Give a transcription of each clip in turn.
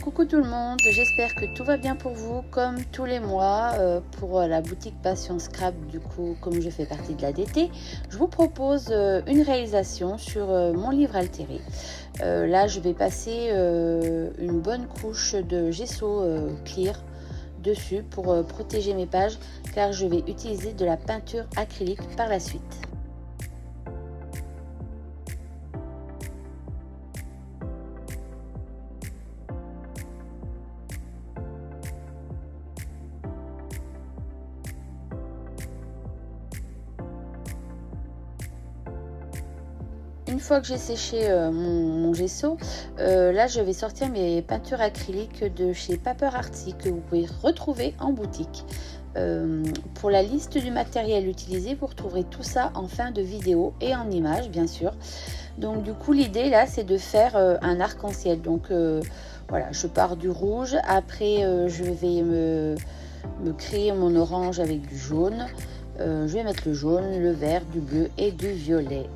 Coucou tout le monde, j'espère que tout va bien pour vous comme tous les mois pour la boutique Passion Scrap. Du coup, comme je fais partie de la DT, je vous propose une réalisation sur mon livre altéré. Là, je vais passer une bonne couche de gesso clear dessus pour protéger mes pages car je vais utiliser de la peinture acrylique par la suite. Une fois que j'ai séché mon gesso, là je vais sortir mes peintures acryliques de chez Paper Artsy que vous pouvez retrouver en boutique. Pour la liste du matériel utilisé, vous retrouverez tout ça en fin de vidéo et en images bien sûr. Donc du coup l'idée là c'est de faire un arc-en-ciel. Donc voilà, je pars du rouge, après je vais me créer mon orange avec du jaune. Je vais mettre le jaune, le vert, du bleu et du violet.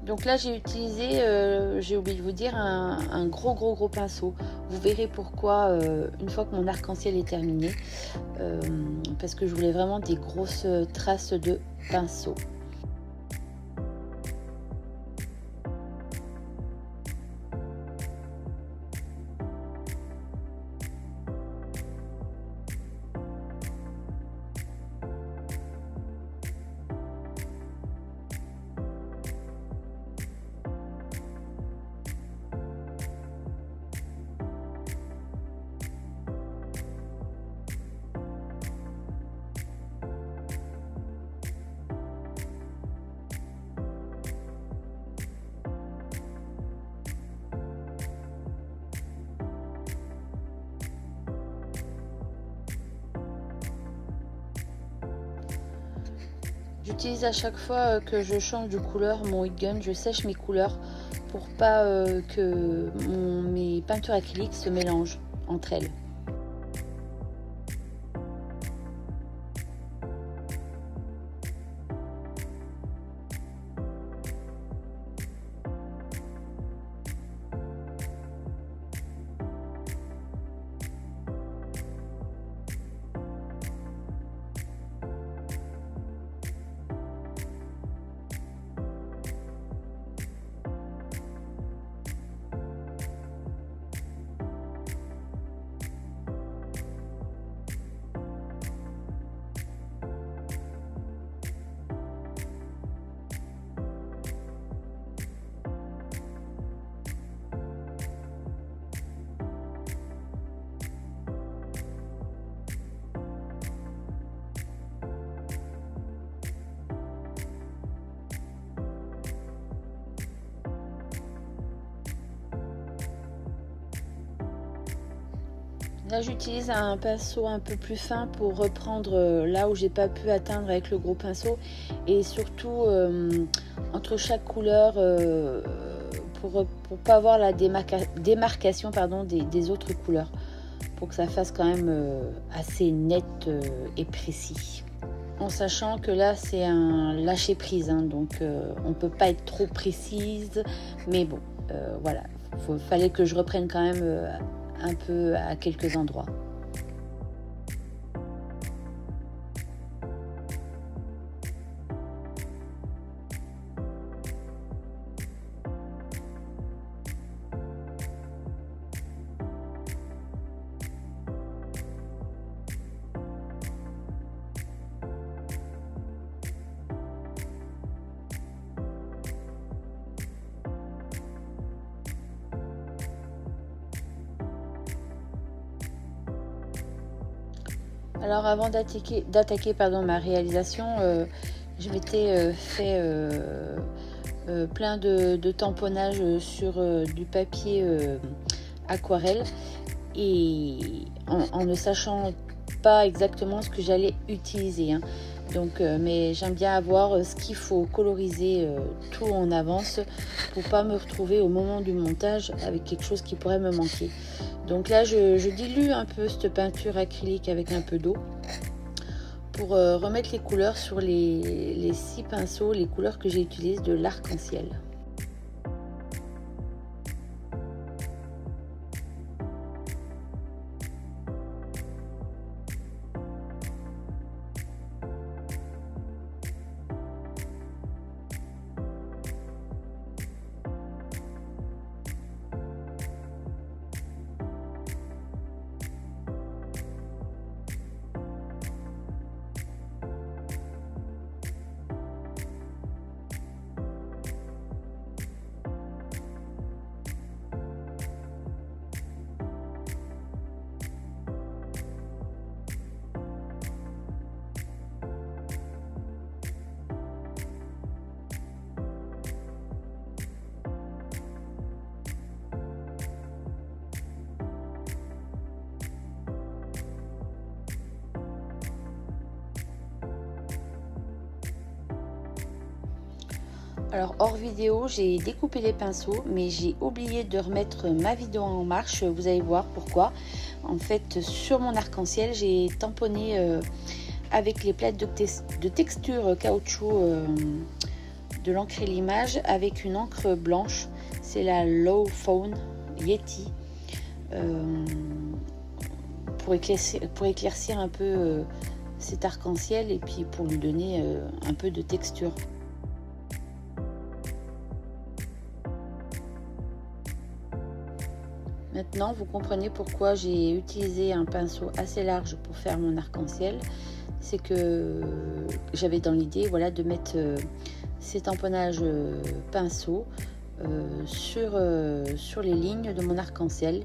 Donc là j'ai utilisé, j'ai oublié de vous dire, un gros pinceau. Vous verrez pourquoi une fois que mon arc-en-ciel est terminé, parce que je voulais vraiment des grosses traces de pinceau. J'utilise à chaque fois que je change de couleur mon heat gun, je sèche mes couleurs pour pas que mes peintures acryliques se mélangent entre elles. Là j'utilise un pinceau un peu plus fin pour reprendre là où j'ai pas pu atteindre avec le gros pinceau et surtout entre chaque couleur pour pas avoir la démarcation pardon, des autres couleurs, pour que ça fasse quand même assez net et précis. En sachant que là c'est un lâcher prise hein, donc on peut pas être trop précise, mais bon voilà, fallait que je reprenne quand même un peu à quelques endroits. Alors avant d'attaquer ma réalisation, je m'étais fait plein de tamponnage sur du papier aquarelle, et en ne sachant pas exactement ce que j'allais utiliser, hein. Donc, mais j'aime bien avoir ce qu'il faut coloriser tout en avance pour pas me retrouver au moment du montage avec quelque chose qui pourrait me manquer. Donc là, je dilue un peu cette peinture acrylique avec un peu d'eau pour remettre les couleurs sur les 6 pinceaux, les couleurs que j'ai utilisées de l'arc-en-ciel. Alors hors vidéo, j'ai découpé les pinceaux, mais j'ai oublié de remettre ma vidéo en marche. Vous allez voir pourquoi. En fait, sur mon arc-en-ciel, j'ai tamponné avec les plaques de texture caoutchouc de l'encre et l'image avec une encre blanche. C'est la Low Fawn Yeti pour éclaircir un peu cet arc-en-ciel et puis pour lui donner un peu de texture. Maintenant, vous comprenez pourquoi j'ai utilisé un pinceau assez large pour faire mon arc-en-ciel. C'est que j'avais dans l'idée, voilà, de mettre ces tamponnages pinceaux sur les lignes de mon arc-en-ciel.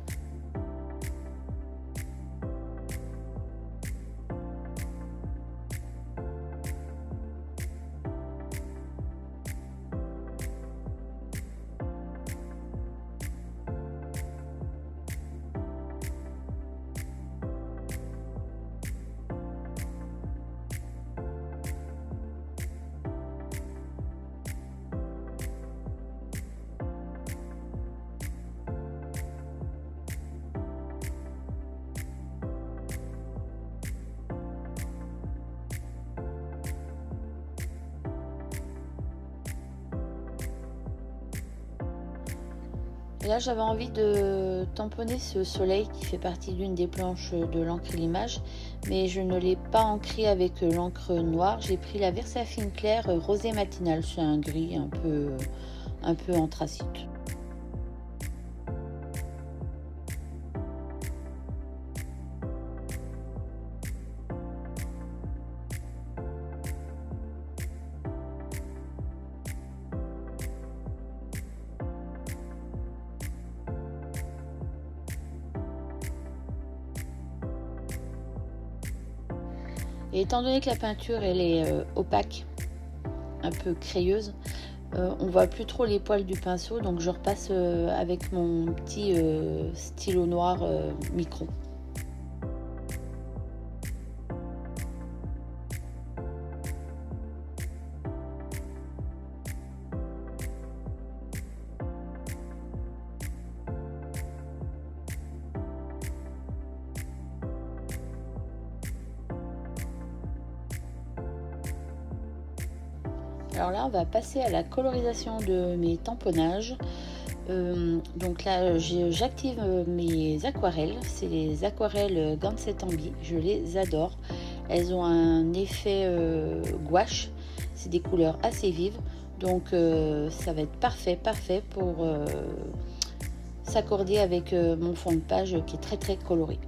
Et là, j'avais envie de tamponner ce soleil qui fait partie d'une des planches de l'encre et l'image, mais je ne l'ai pas ancré avec l'encre noire. J'ai pris la Versafine claire rosé matinal, c'est un gris un peu anthracite. Et étant donné que la peinture elle est opaque, un peu crayeuse, on voit plus trop les poils du pinceau, donc je repasse avec mon petit stylo noir micron. Alors là, on va passer à la colorisation de mes tamponnages. Donc là, j'active mes aquarelles. C'est les aquarelles Ganset Ambi. Je les adore. Elles ont un effet gouache. C'est des couleurs assez vives. Donc ça va être parfait pour s'accorder avec mon fond de page qui est très coloré.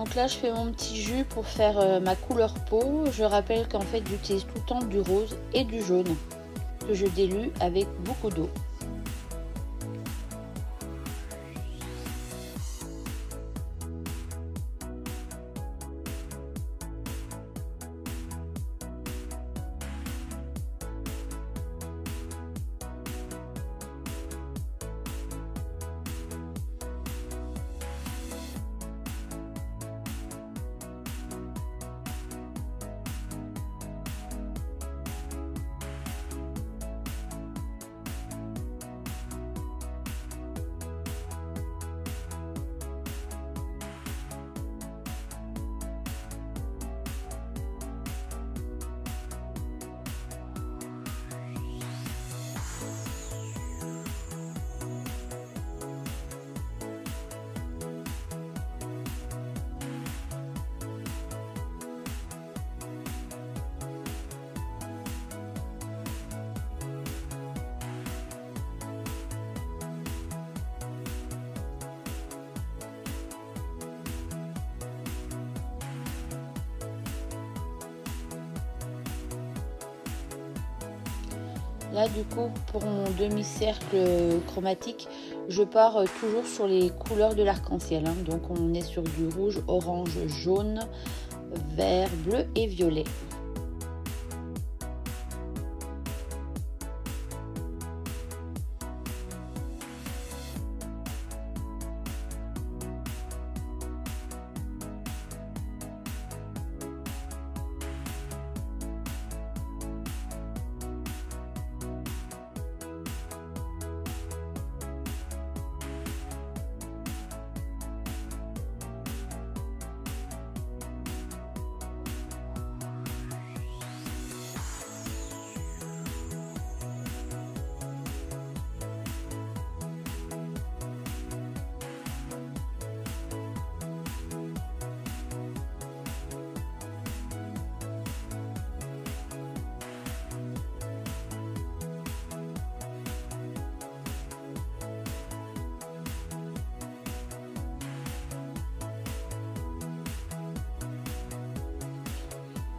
Donc là je fais mon petit jus pour faire ma couleur peau. Je rappelle qu'en fait j'utilise tout le temps du rose et du jaune que je dilue avec beaucoup d'eau. Là du coup pour mon demi-cercle chromatique, je pars toujours sur les couleurs de l'arc-en-ciel. Donc on est sur du rouge, orange, jaune, vert, bleu et violet.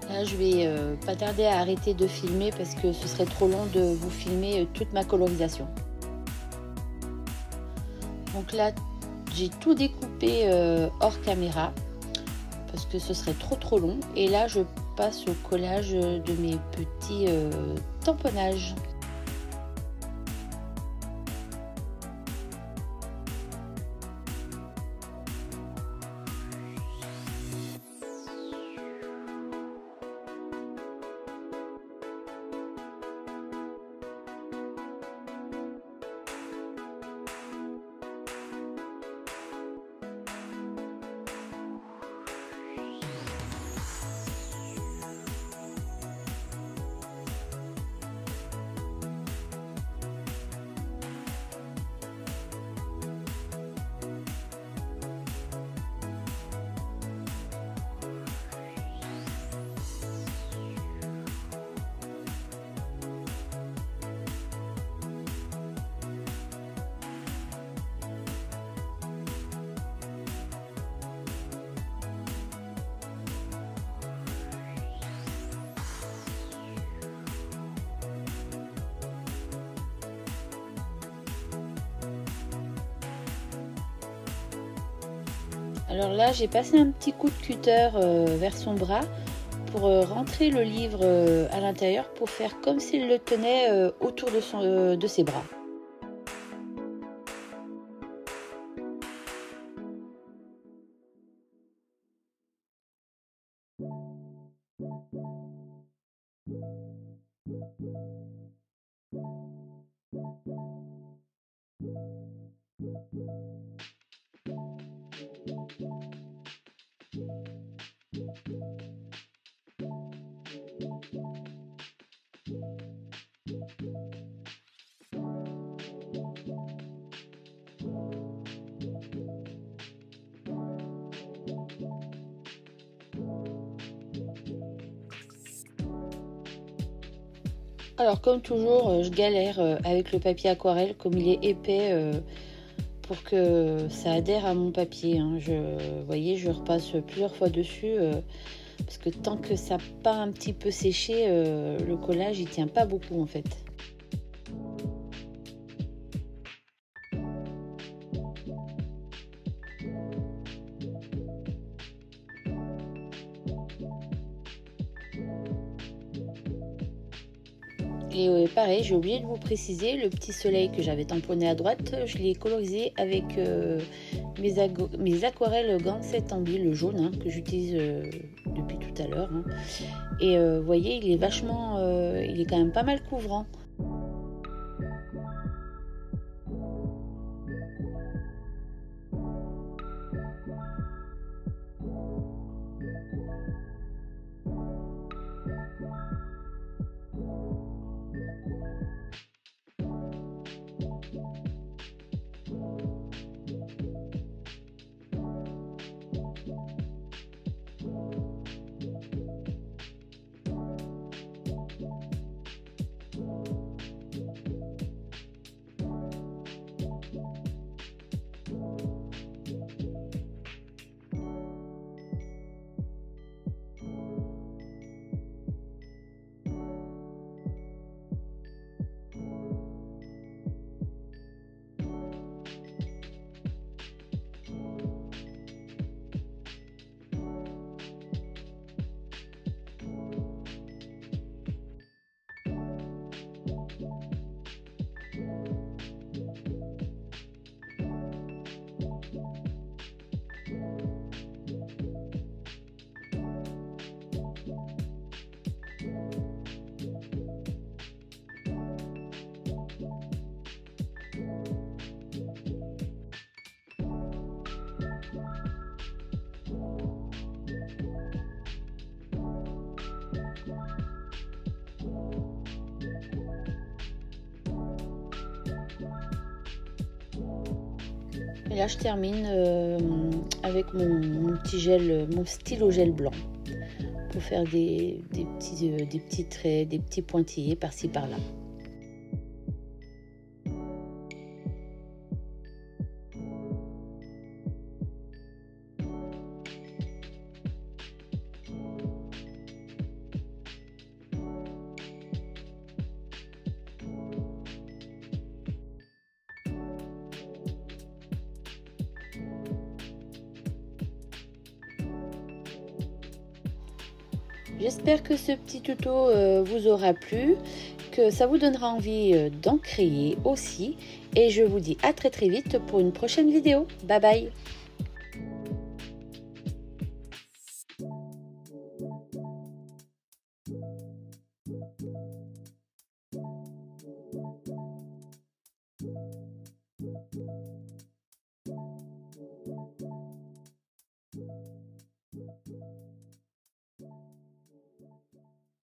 Là, je vais pas tarder à arrêter de filmer parce que ce serait trop long de vous filmer toute ma colorisation. Donc là, j'ai tout découpé hors caméra parce que ce serait trop long. Et là, je passe au collage de mes petits tamponnages. Alors là, j'ai passé un petit coup de cutter vers son bras pour rentrer le livre à l'intérieur pour faire comme s'il le tenait autour de ses bras. Alors comme toujours, je galère avec le papier aquarelle comme il est épais pour que ça adhère à mon papier. Hein. Vous voyez, je repasse plusieurs fois dessus parce que tant que ça n'a pas un petit peu séché, le collage il tient pas beaucoup en fait. Et pareil, j'ai oublié de vous préciser, le petit soleil que j'avais tamponné à droite, je l'ai colorisé avec mes aquarelles Gants 7 en le jaune, hein, que j'utilise depuis tout à l'heure. Hein. Et vous voyez, il est vachement, il est quand même pas mal couvrant. Et là, je termine avec mon petit gel, mon stylo gel blanc pour faire des petits traits, des petits pointillés par-ci par-là. J'espère que ce petit tuto vous aura plu, que ça vous donnera envie d'en créer aussi. Et je vous dis à très vite pour une prochaine vidéo. Bye bye!